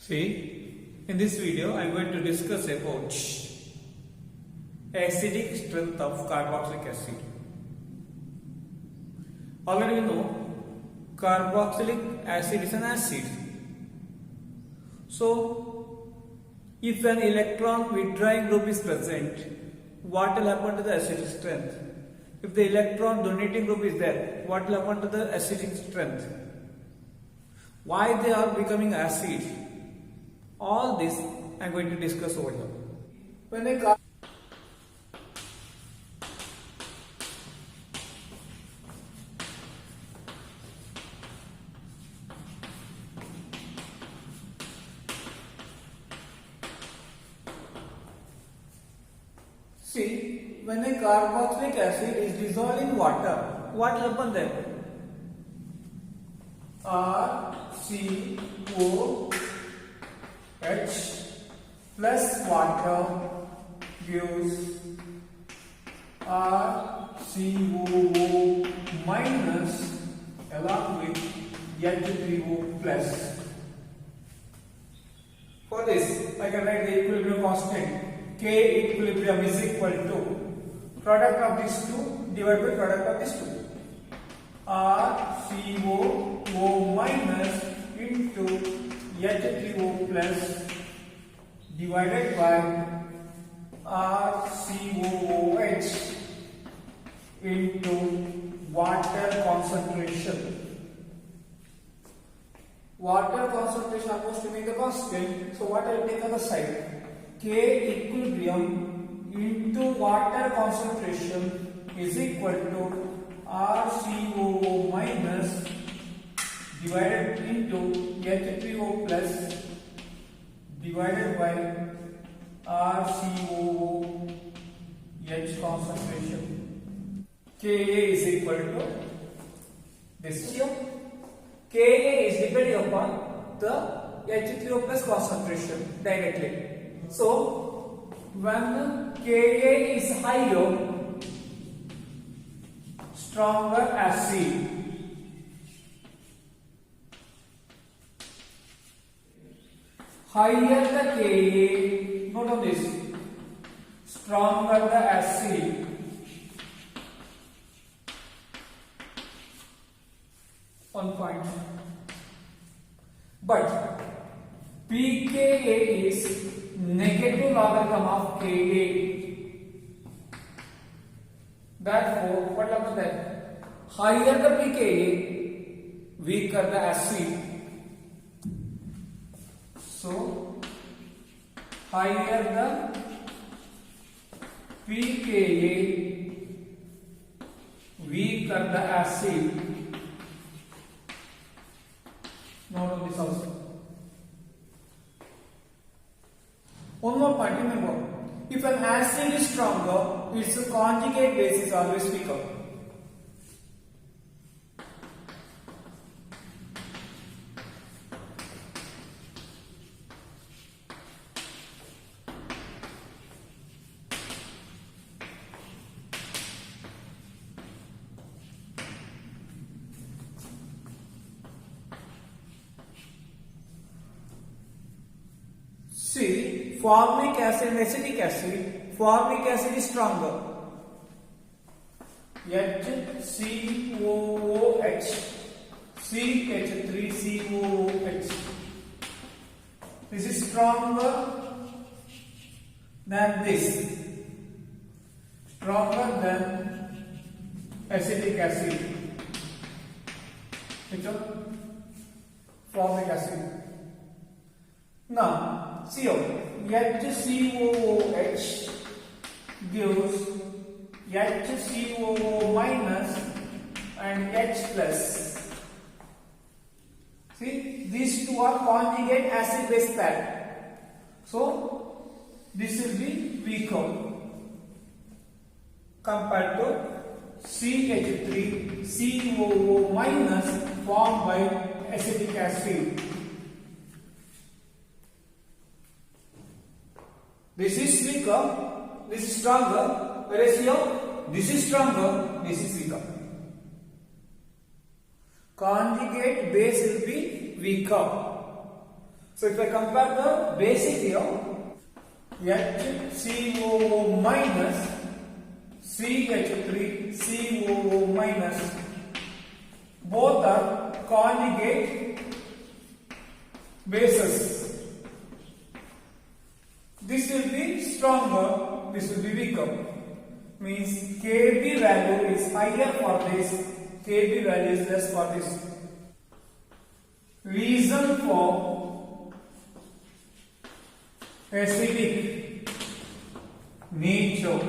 See, in this video I am going to discuss about acidic strength of carboxylic acid. Already we know carboxylic acid is an acid. So, if an electron withdrawing group is present, what will happen to the acidic strength? If the electron donating group is there, what will happen to the acidic strength? Why they are becoming acid? All this I am going to discuss over here. When a See, when a carboxylic acid is dissolved in water, what will happen then? RCOH plus water gives RCOO minus along with H3O plus. For this, I can write the equilibrium constant. K equilibrium is equal to product of these two divided by product of these two. RCOO minus into H3O plus divided by RCOOH into water concentration. Water concentration almost remain the constant. So what I will take on the side? K equilibrium into water concentration is equal to RCOO minus divided into H3O plus divided by RCOO H concentration. Ka is equal to this here. Ka is depending upon the H3O plus concentration directly. So, when Ka is higher, stronger acid. Higher the Ka, note on this, stronger the acid. One point. But pKa is negative logarithm of Ka. Therefore, what happens then? Higher the pKa, weaker the acid. So, higher the pKa, weaker the acid. Note on this also. One more point, remember, if an acid is stronger, its conjugate base is always weaker. See, formic acid and acetic acid, formic acid is stronger. HCOOH, CH3COOH. This is stronger than this. Stronger than acetic acid. Which one? Formic acid. Now, CO, HCOOH gives HCOO minus and H plus. See, these two are conjugate acid base pair. So, this will be weaker compared to CH3COO minus formed by acetic acid. This is weaker, this is stronger, whereas here, this is stronger, this is weaker. Conjugate base will be weaker. So if I compare the basic here, HCOO minus CH3COO minus, both are conjugate bases. This will be stronger, this will be weaker. Means Kb value is higher for this, Kb value is less for this. Reason for acidic nature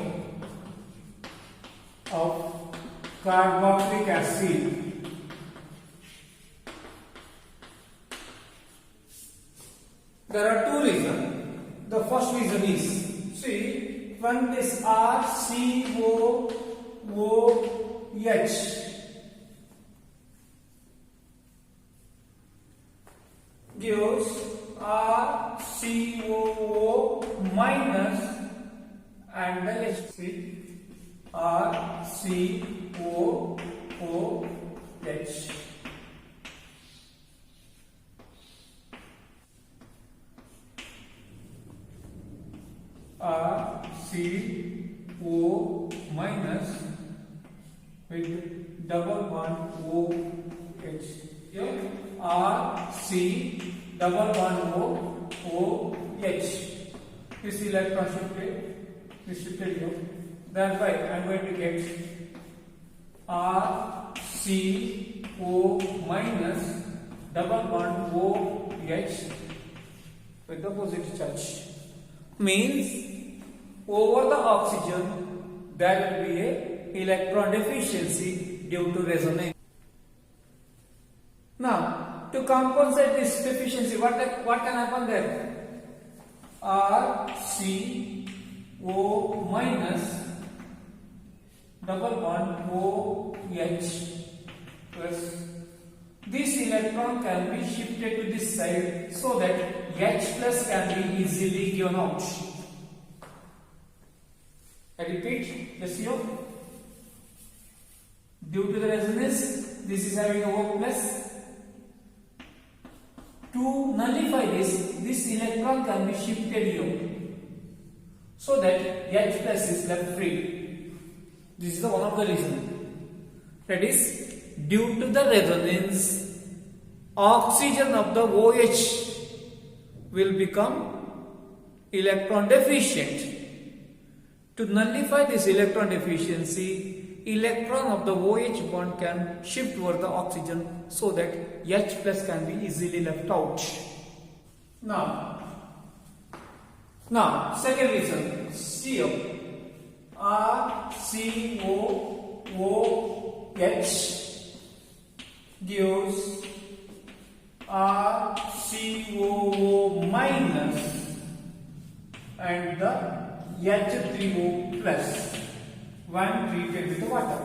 of carboxylic acid. There are two reasons. The first reason is, see, when this RCOOH gives RCOO minus and then let's see RCOOH. RCO minus with double bond OH. Here RC double bond OH. This electron shifted here. Thereby I am going to get RCO minus double bond OH with the positive charge. Means over the oxygen there will be a electron deficiency due to resonance. Now to compensate this deficiency, what can happen there? RCO minus double bond OH plus this electron can be shifted to this side so that H plus can be easily given out. I repeat, yes here. Due to the resonance, this is having a O plus. To nullify this electron can be shifted here so that H plus is left free. This is the one of the reasons. That is, due to the resonance, oxygen of the OH will become electron deficient. To nullify this electron deficiency, electron of the OH bond can shift toward the oxygen so that H plus can be easily left out. Now second reason, CO RCOOH gives RCOO minus and the H3O plus when treated with the water.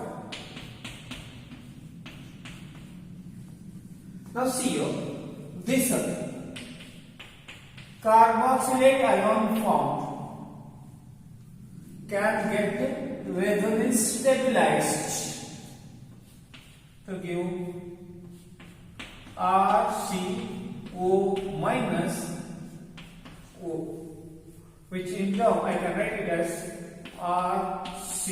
Now see here, this carboxylate ion formed can get resonance stabilized to give RCO minus O, which in turn I can write it as RCOO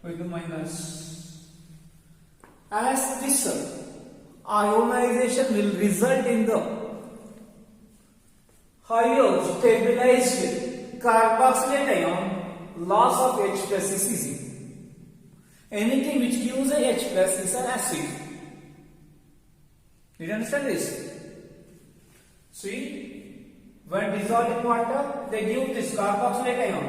with the minus. As this ionization will result in the higher stabilized carboxylate ion, loss of H plus is easy. Anything which gives a H plus is an acid. Did you understand this? See, when dissolved in water, they give this carboxylate ion.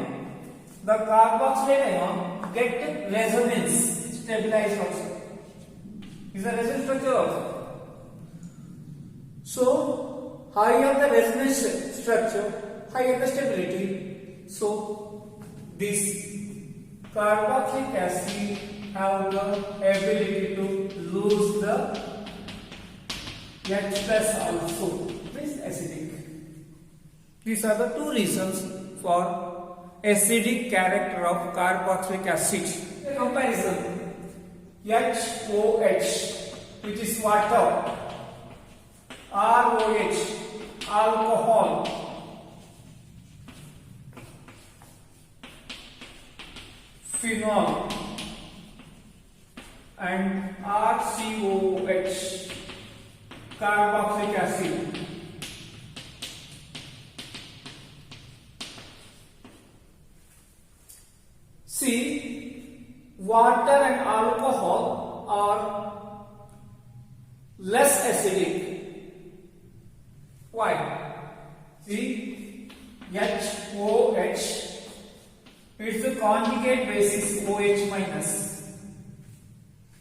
The carboxylate ion get resonance stabilized also. Is a resonance structure also. So, higher the resonance structure, higher the stability. So, this carboxylic acid have the ability to lose the H plus also. This acidic. These are the two reasons for acidic character of carboxylic acid. A comparison. HOH which is water. ROH, alcohol. Phenol. And RCOH, carboxylic acid. See, water and alcohol are less acidic. Why? See, HOH, it's the conjugate basis OH minus.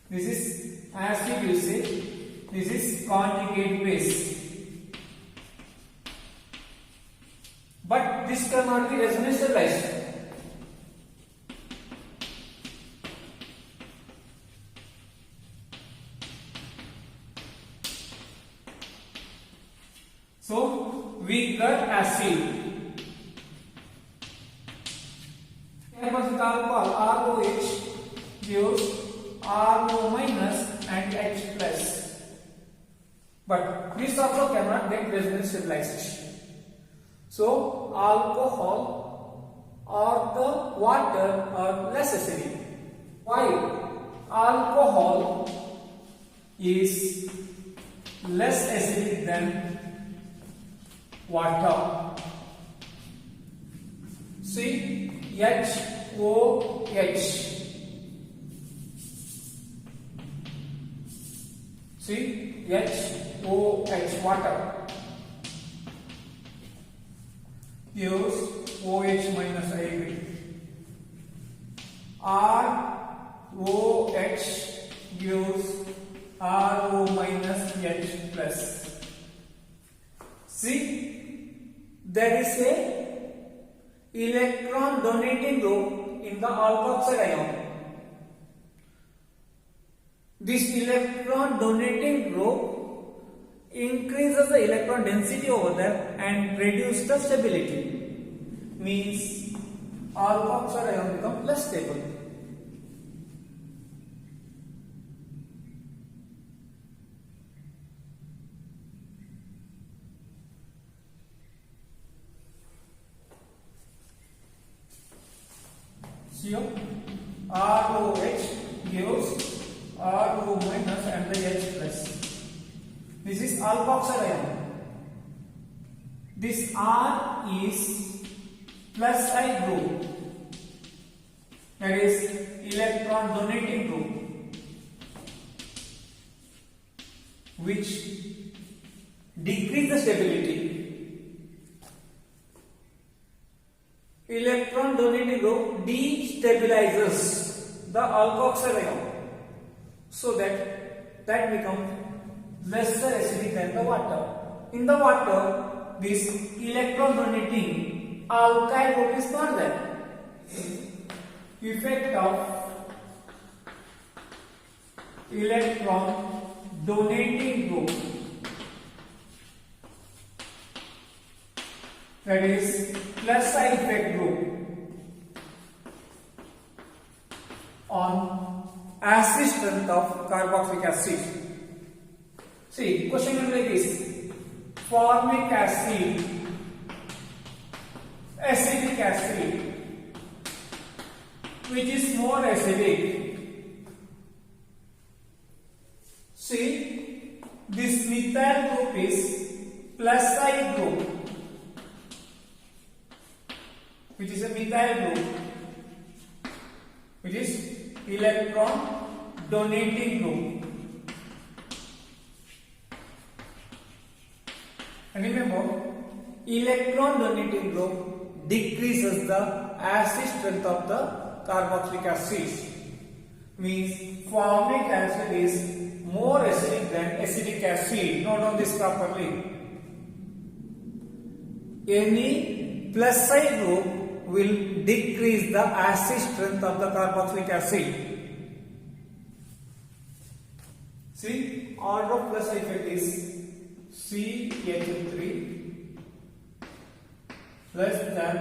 This is acid usage, this is conjugate base. But this cannot be resonance stabilized. So we got acid. Carboxylic alcohol ROH gives RO minus and H plus. But this also cannot get resonance stabilized. So alcohol or the water are less acidic. Why? Alcohol is less acidic than water. See, HOH. See, HOH, water. Gives OH minus, I agree. ROH gives RO minus H plus. See, there is a electron donating group in the alkoxide ion. This electron donating group increases the electron density over there and reduces the stability. Means alkoxide ion becomes less stable. Here ROH gives RO minus and the H plus. This is alkoxide ion. This R is plus I group, that is electron donating group, which decrease the stability. Electron donating group destabilizes the alkoxide ion so that becomes lesser acidic than the water. In the water, this electron donating alkyl group is not there. Effect of electron donating group, that is plus I effect group on acid strength of carboxylic acid. See, question is like this: formic acid, acetic acid, which is more acidic. See, this methyl group is plus I group, which is a methyl group, which is electron donating group. And remember, electron donating group decreases the acid strength of the carboxylic acid. Means formic acid is more acidic than acetic acid. Note on this properly. Any plus I group will decrease the acid strength of the carboxylic acid. See, order of plus I effect is CH3 less than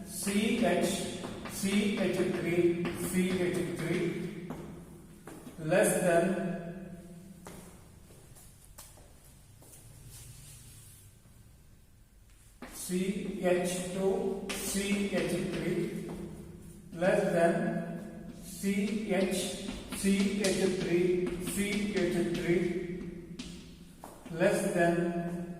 CH3 less than CH2CH3 less than CH3CH3 less than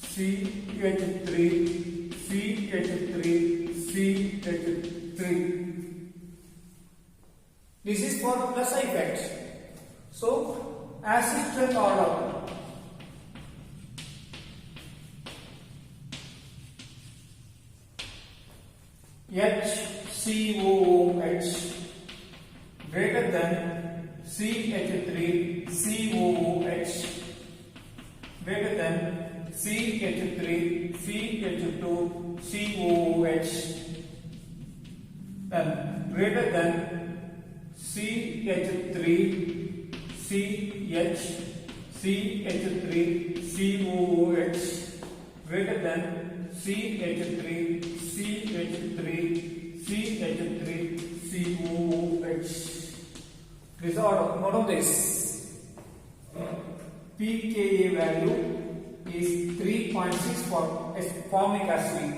CH3CH3. This is for the plus effect. So acid strength order. HCOOH greater than CH3COOH greater than CH3CH2COOH and greater than CH3CH3COOH greater than CH3CH3COOH. This order. Note this. pKa value is 3.6 for formic acid.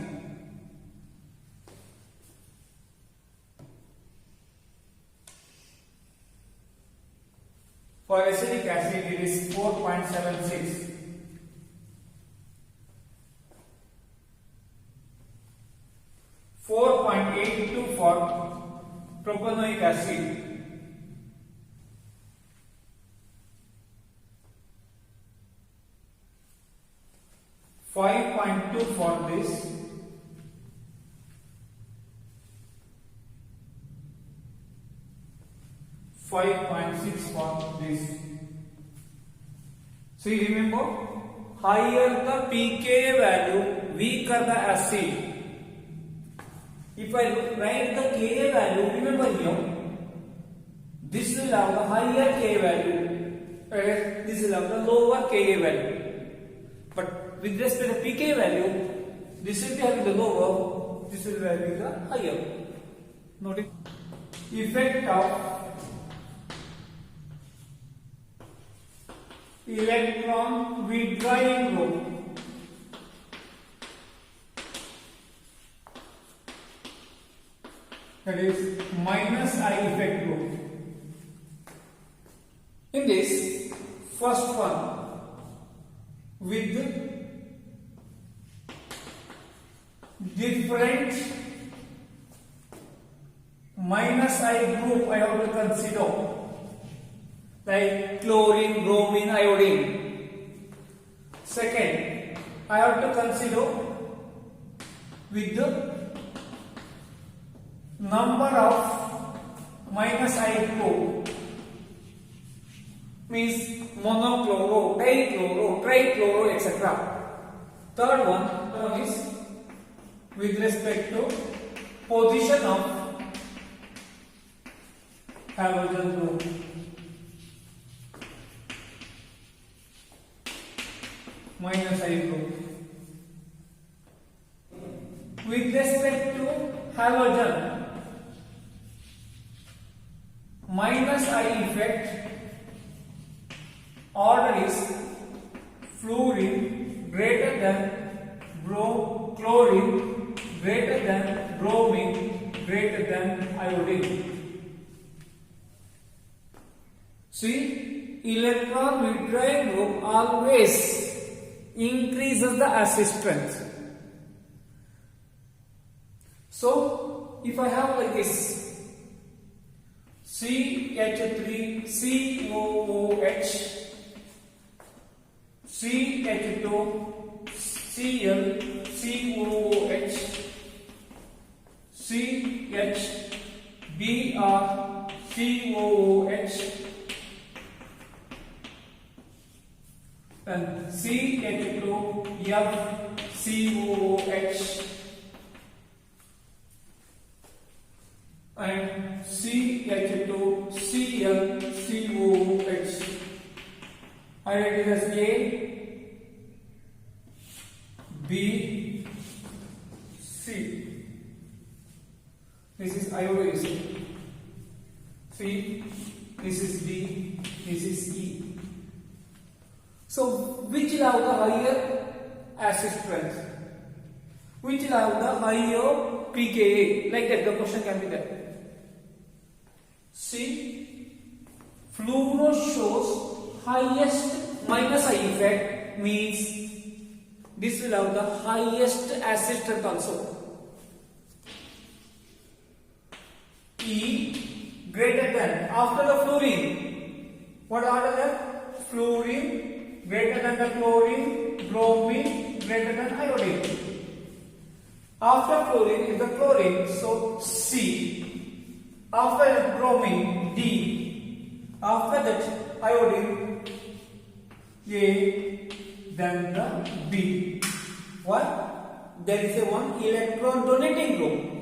For acetic acid, it is 4.76. for propanoic acid. 5.2 for this. 5.6 for this. So you remember, higher the pKa value, weaker the acid. If I write the Ka value, remember here, this will have the higher Ka value, whereas this will have the lower Ka value. But with respect to pK value, this will be having the lower, this will be having the higher. Notice effect of electron withdrawing group. That is minus I effect group. In this first one, with different minus I group, I have to consider like chlorine, bromine, iodine. Second, I have to consider with the number of minus I group, means monochloro, dichloro, trichloro, etc. Third one is with respect to position of halogen group. Minus I group. With respect to halogen, minus I effect order is fluorine greater than chlorine greater than bromine greater than iodine. See, electron withdrawing group always increases the acid strength. So if I have like this CH3COOH CH2ClCOOH CHBrCOOH and CH2FCOOH and CH2ClCOOH. I write it as A, B, C. This is iodine. C, this is D, this is E. So which will have the higher acid strength? which will have the higher pKa. Like that, the question can be there. See, fluoro shows highest minus I effect, means this will have the highest acid strength also. E greater than, after the fluorine, what are the fluorine greater than the chlorine, bromine greater than iodine. After fluorine is the chlorine, so C. After the bromine, D. After that iodine, A. Then the B. Why? There is a one electron donating group.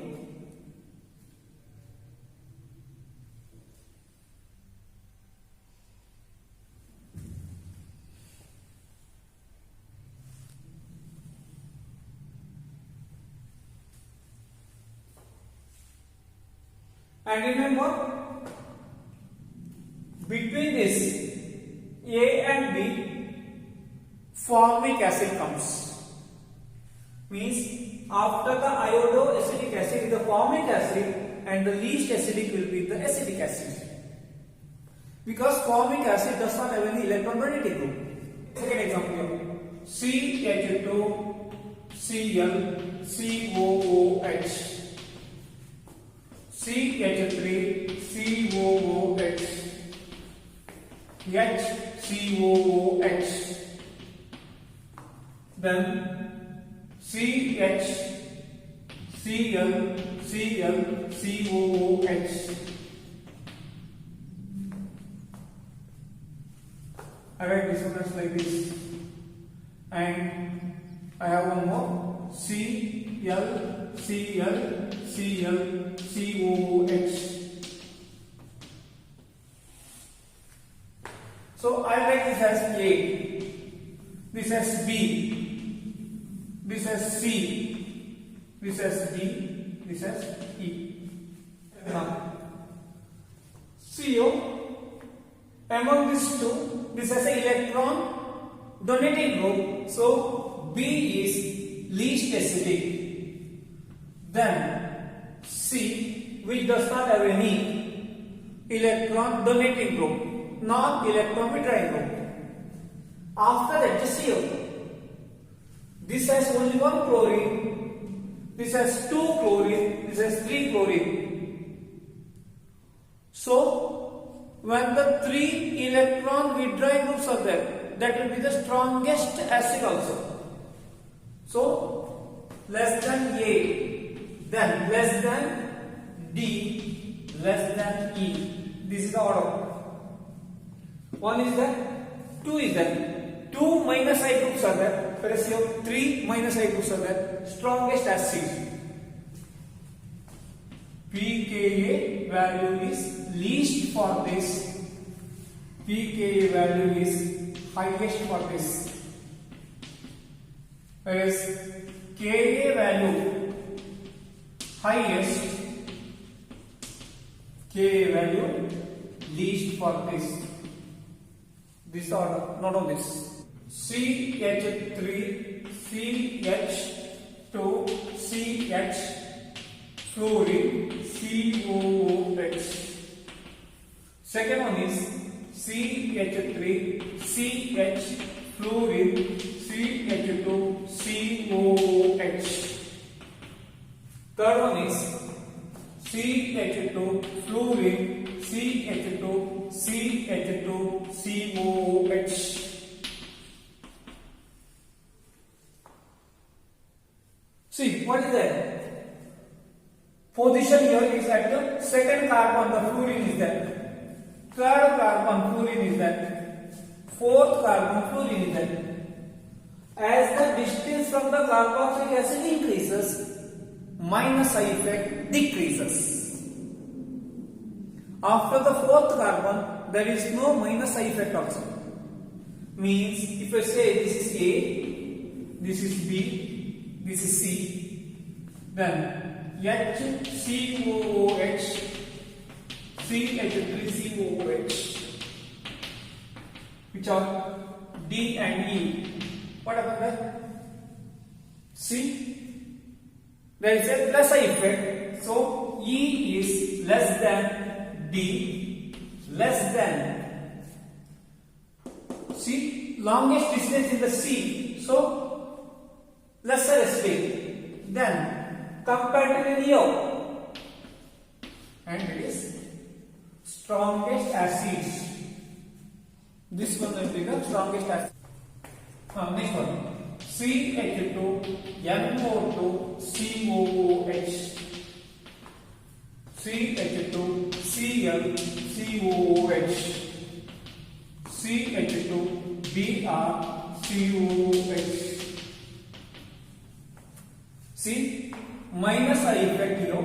And remember, between this A and B, formic acid comes. Means after the iodoacidic acid is the formic acid, and the least acidic will be the acetic acid. Because formic acid does not have any electron donating group. Second example here. CH2 Cl COOH. CH3 COOH, HCOOH, then CH Cl COOH. I write this one as like this, and I have one more Cl COOH. So I write this as A, this as B, this as C, this as D, this as E. Now, CO, among these two, this has an electron donating group, so B is least acidic. Then C, which does not have any electron donating group, non-electron withdrawing group. After that, the CO. This has only one chlorine, this has two chlorine, this has three chlorine. So, when the three electron withdrawing groups are there, that will be the strongest acid also. So, less than A, then less than D, less than E. This is the order. One is there, two is there. 2 minus I groups are there, whereas here 3 minus I groups are there. Strongest acid. pKa value is least for this, pKa value is highest for this, whereas Ka value highest, Ka value least for this. This order, not on this. CH3 CH2 CH fluorine COOH. Second one is CH3 CH fluorine CH2 COOH. Third one is CH2 fluorine CH2 CH2 COOH. See, what is that? Position here is at the second carbon, the fluorine is there. Third carbon, fluorine is there. Fourth carbon, fluorine is there. As the distance from the carboxylic acid increases, minus I effect decreases. After the fourth carbon, there is no minus I effect also. Means, if I say this is A, this is B, this is C, then HCOOH, CH3COOH, which are D and E. What about that? C, There is a plus I effect. So E is less than D, less than. See, longest distance in the C. So lesser speed. Then compared to Neo, and it is strongest acids. This one will be the strongest acid. Next one. CH2, NO2, COOH. CH2, Cl, COOH. CH2, Br, COOH. See, minus I effect here.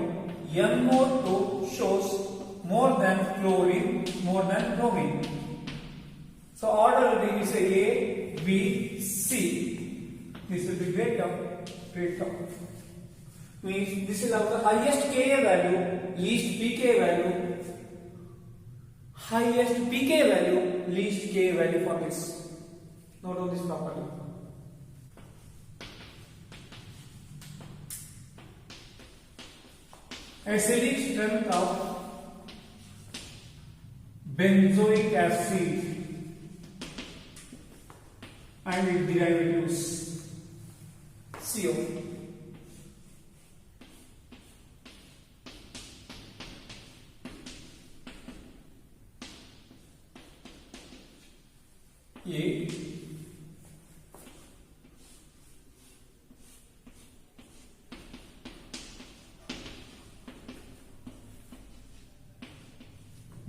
NO2 shows more than chlorine, more than bromine. So order will be say A, B, C. This will be greater. Means this is our highest Ka value, least pK value. Highest pK value, least Ka value for this. Note on this property. Acidic strength of benzoic acid and its derivatives CO. A,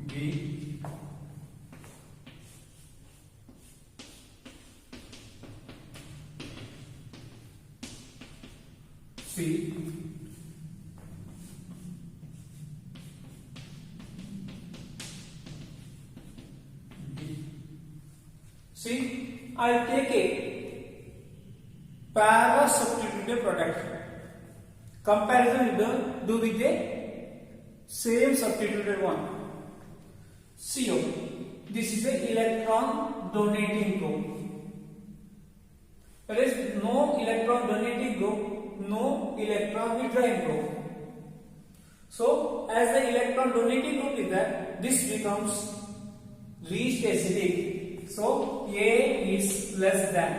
B, C, D. See, I'll take a para substituted product. Comparison will do with the same substituted one. CO. This is a electron donating group. There is no electron donating group, no electron withdrawing group. So, as the electron donating group is there, this becomes least acidic. So, A is less than.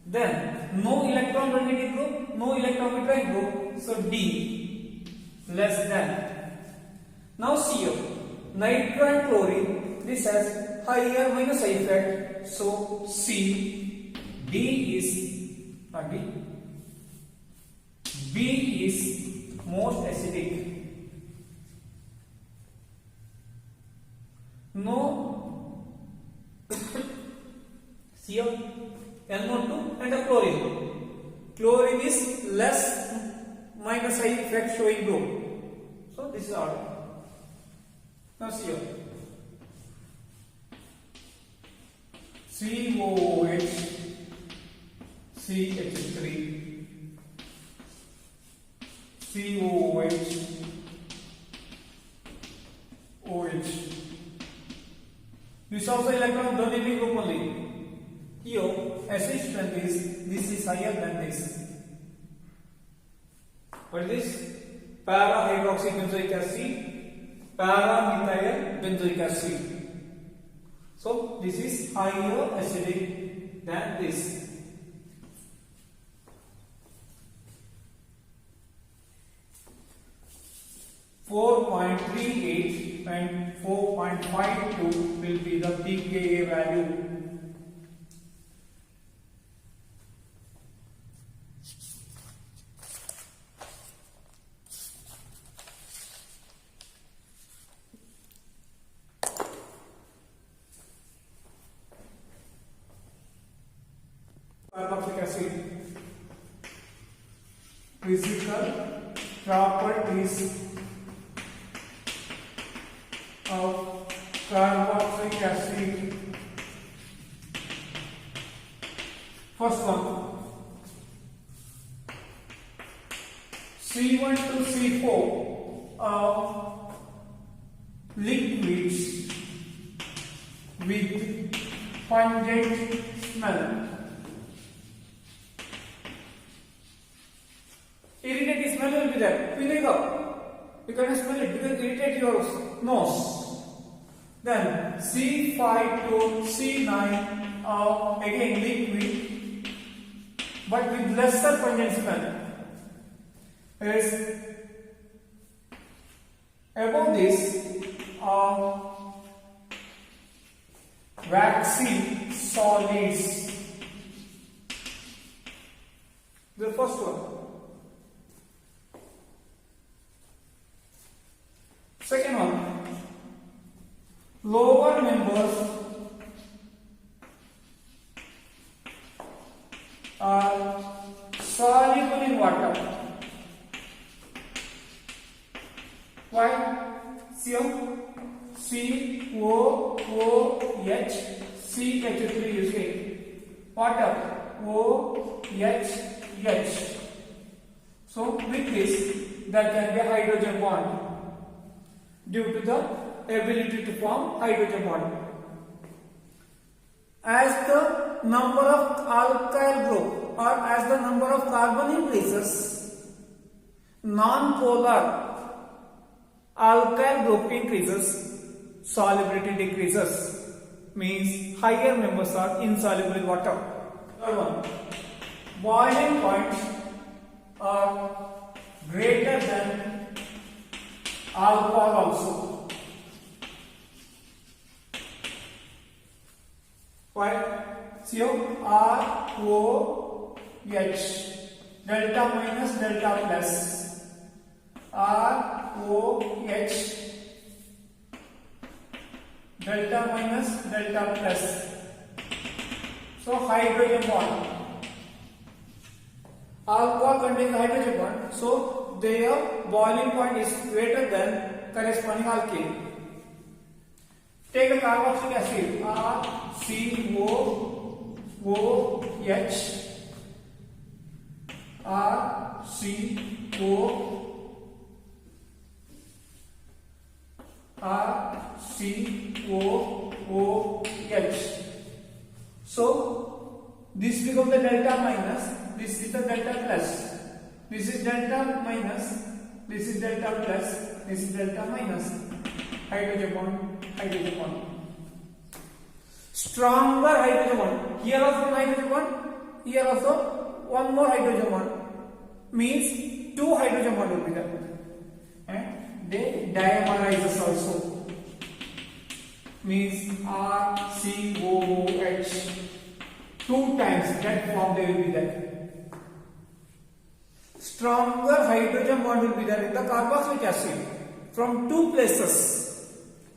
Then, no electron donating group, no electron withdrawing group. So, D less than. Now, CO. Nitro and chlorine, this has higher minus I effect. So, C. D is not D. B is most acidic. No CO, NO2 and the chlorine. Chlorine is less minus I effect showing group. So this is order. Now CO. COOH, CH3, COOH, OH. This is also electron donating group only. Here, acid strength is this is higher than this. What is this? Para hydroxybenzoic acid, para methyl benzoic acid. So this is higher acidic than this. .38 and 4.52 will be the pKa value. Carboxylic acid. Physical properties of carboxylic acid. First one, C1 to C4 are liquids with pungent smell. irritating smell will be there. Vinegar, you can smell it because irritate your nose. Then C5 to C9 again liquid, but with lesser pungent smell. Is above this waxy solids. The first one. Second one, lower members are soluble in water. Why? COOH CH3 you say. Water OH. So with this there can be hydrogen bond due to the ability to form hydrogen bond. As the number of alkyl group or as the number of carbon increases, non-polar alkyl group increases, solubility decreases, means higher members are insoluble in water. Third one, boiling points are greater than alcohol also. Why? COROH, delta minus delta plus, ROH, delta minus delta plus. So hydrogen bond. Alcohol contains hydrogen bond, so their boiling point is greater than corresponding alkane. Take a carboxylic acid, RCOOH. So this becomes the delta minus, this is the delta plus. This is delta minus, this is delta plus, this is delta minus. Hydrogen bond, hydrogen bond. Stronger hydrogen bond. Here also one hydrogen bond, here also one more hydrogen bond. Means two hydrogen bond will be there. And they diamerizes also. Means RCOOH. Two times that form they will be there. Stronger hydrogen bond will be there in the carboxylic acid from two places.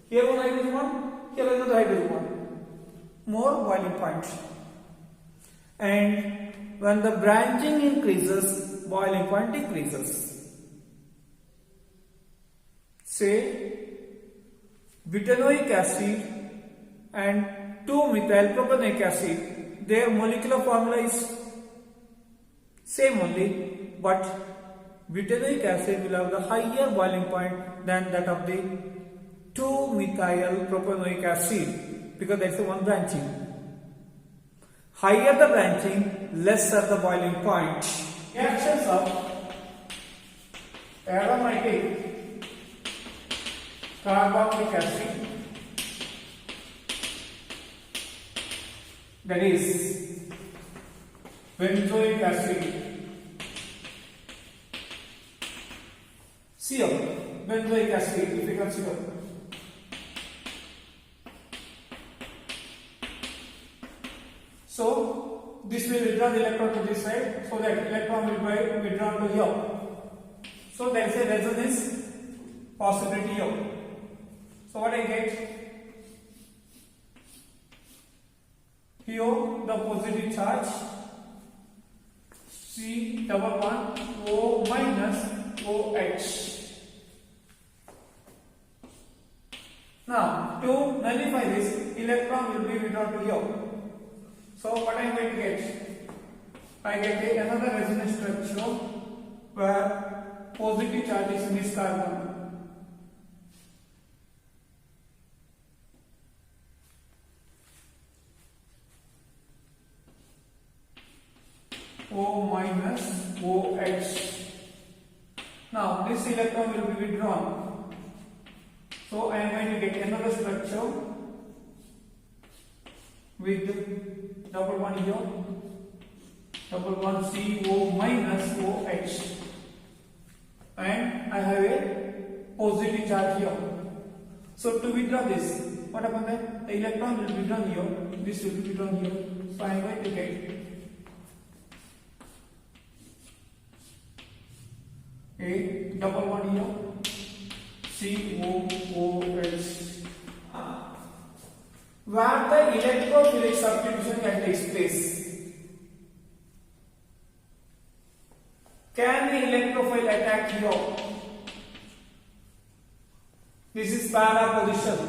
Here one hydrogen bond, here another hydrogen bond. More boiling point. And when the branching increases, boiling point decreases. Say butanoic acid and 2-methyl propanoic acid, their molecular formula is same only, but butanoic acid will have the higher boiling point than that of the 2-methyl propanoic acid because there is one branching. Higher the branching, lesser the boiling point. Reactions of aromatic carboxylic acid, that is benzoic acid, CO, benzoic acid, if you consider. So this will withdraw the electron to this side, so that electron will be withdrawn to here. So there is a resonance possibility here. So what I get? Here the positive charge C11O minus OH. Now to nullify this, electron will be withdrawn to here. So what I am going to get? I get another resonance structure where positive charge is in this carbon. O minus OH. Now this electron will be withdrawn. So I am going to get another structure with double bond here, double bond CO minus OH, and I have a positive charge here. So to withdraw this, what happens then? The electron will be withdrawn here, this will be withdrawn here. So I am going to get a double bond here, COOH, where the electrophilic substitution can take place. Can the electrophile attack here? This is para position.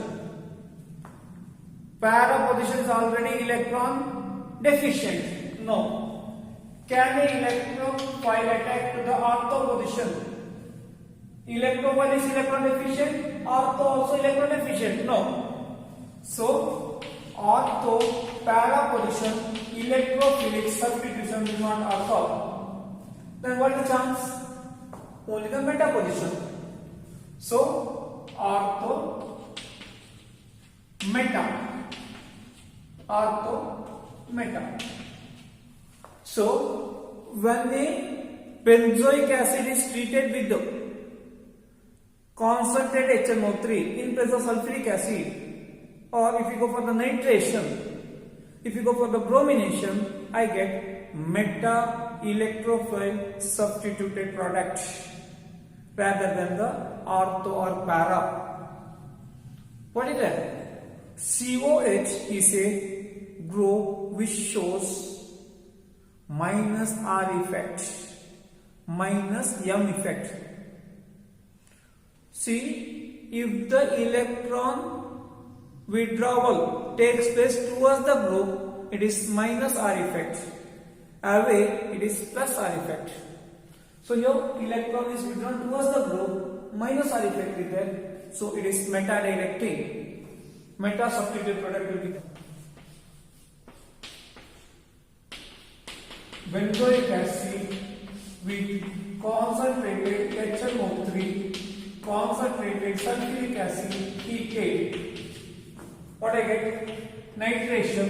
Para position is already electron deficient. No. Can the electrophile attack to the ortho position? Electrophile is electron deficient, ortho also electron deficient. No. So, ortho para position electrophilic substitution will not occur. Then what is the chance? Only the meta position. So, ortho meta. So, when the benzoic acid is treated with the concentrated HNO3 in place of sulfuric acid, or if you go for the nitration, if you go for the bromination, I get meta electrophile substituted product rather than the ortho or para. What is that? COH is a group which shows minus R effect, minus M effect. See, if the electron withdrawal takes place towards the group, it is minus R effect. Away, it is plus R effect. So your electron is withdrawn towards the group, minus R effect is there. So it is meta dielectric. Meta substituted product will be benzoic acid with concentrated HNO3, concentrated sulfuric acid, PK. What I get? Nitration.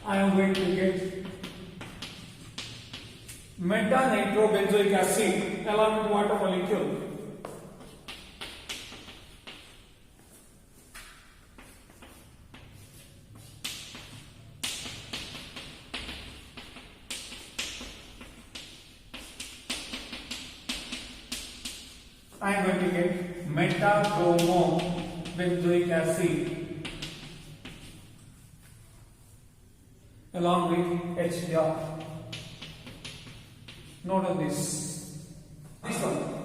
I am going to get meta-nitrobenzoic acid along with water molecule. I am going to get meta-bromo benzoic acid along with HCl. Note on this one.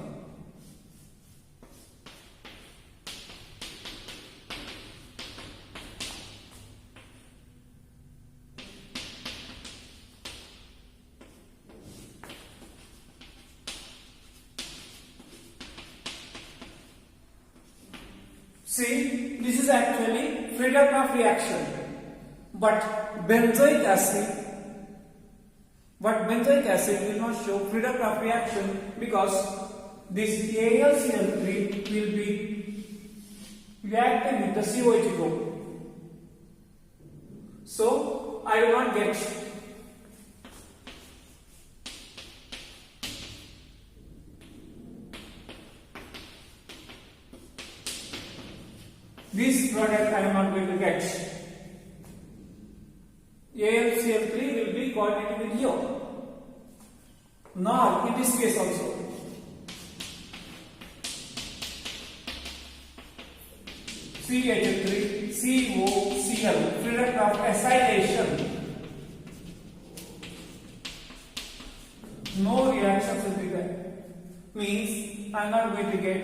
See, this is actually Friedel-Crafts reaction, but benzoic acid will not show Friedel-Crafts reaction because this AlCl3 will be reacting with the COH group. So I will not get this product. I am not going to get. AlCl3 will be coordinated with here. Nor in this case also. CH3, COCl, Friedel-Crafts acylation. No reactions will be there. Means I am not going to get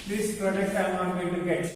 this product. I am not going to get.